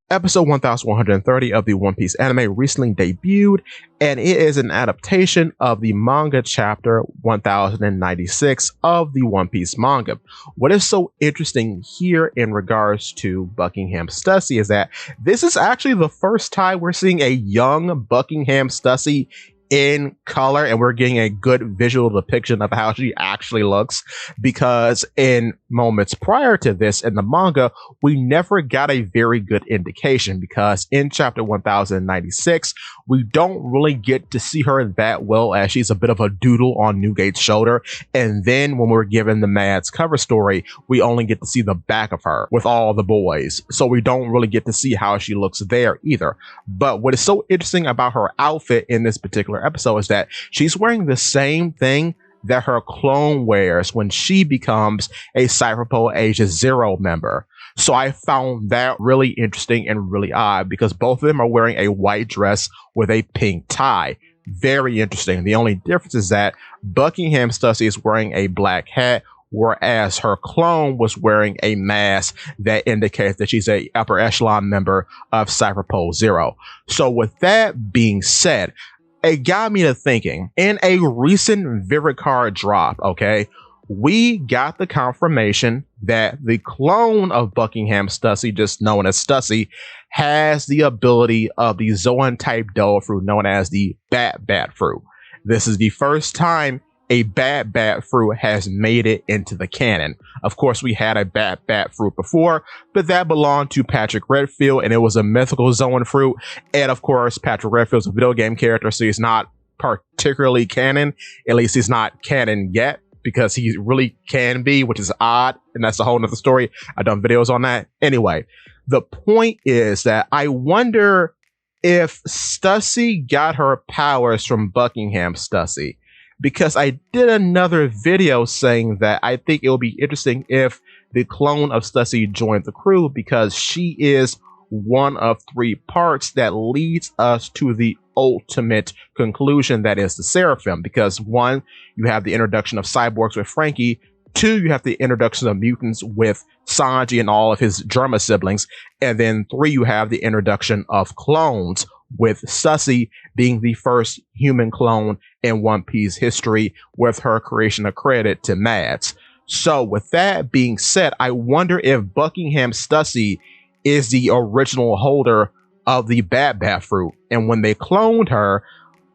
Episode 1130 of the One Piece anime recently debuted, and it is an adaptation of the manga chapter 1096 of the One Piece manga. What is so interesting here in regards to Buckingham Stussy is that this is actually the first time we're seeing a young Buckingham Stussy in color, and we're getting a good visual depiction of how she actually looks, because in moments prior to this in the manga, we never got a very good indication, because in chapter 1096, we don't really get to see her that well, as she's a bit of a doodle on Newgate's shoulder. And then when we're given the Mads cover story, we only get to see the back of her with all the boys. So we don't really get to see how she looks there either. But what is so interesting about her outfit in this particular episode is that she's wearing the same thing that her clone wears when she becomes a Cypherpole Asia Zero member. So I found that really interesting and really odd, because both of them are wearing a white dress with a pink tie. Very interesting. The only difference is that Buckingham Stussy is wearing a black hat, whereas her clone was wearing a mask that indicates that she's a upper echelon member of Cypherpole Zero. So with that being said, it got me to thinking, in a recent Vivid Card drop, okay, we got the confirmation that the clone of Buckingham Stussy, just known as Stussy, has the ability of the Zoan type devil fruit known as the Bat fruit. This is the first time a Bat fruit has made it into the canon. Of course, we had a Bat fruit before, but that belonged to Patrick Redfield, and it was a mythical Zoan fruit. And of course, Patrick Redfield's a video game character, so he's not particularly canon. At least he's not canon yet, because he really can be, which is odd, and that's a whole nother story. I've done videos on that. Anyway, the point is that I wonder if Stussy got her powers from Buckingham Stussy, because I did another video saying that I think it will be interesting if the clone of Stussy joined the crew, because she is one of three parts that leads us to the ultimate conclusion, that is the Seraphim. Because one, you have the introduction of cyborgs with Frankie. Two, you have the introduction of mutants with Sanji and all of his Germa siblings. And then three, you have the introduction of clones, with Stussy being the first human clone in One Piece history, with her creation of credit to Mads. So with that being said, I wonder if Buckingham Stussy is the original holder of the Bat fruit, and when they cloned her,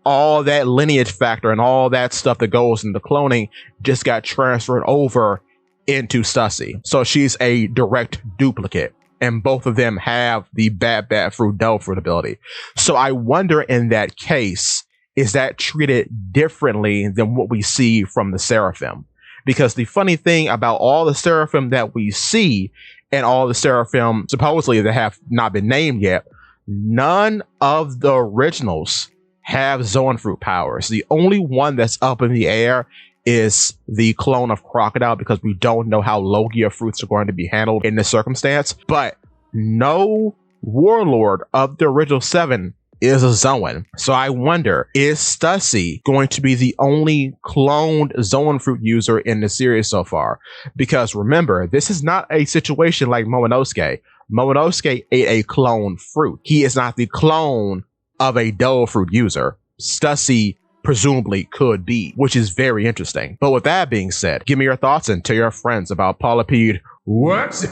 all that lineage factor and all that stuff that goes into cloning just got transferred over into Stussy. So she's a direct duplicate, and both of them have the Bat fruit devil fruit ability. So I wonder, in that case, is that treated differently than what we see from the Seraphim? Because the funny thing about all the Seraphim that we see, and all the Seraphim supposedly that have not been named yet, none of the originals have Zoan fruit powers. The only one that's up in the air is the clone of Crocodile, because we don't know how Logia fruits are going to be handled in this circumstance. But no warlord of the original 7 is a Zoan. So I wonder, is Stussy going to be the only cloned Zoan fruit user in the series so far? Because remember, this is not a situation like Momonosuke. Momonosuke ate a clone fruit. He is not the clone of a devil fruit user. Stussy presumably could be, which is very interesting. But with that being said, give me your thoughts and tell your friends about Paulapede. What's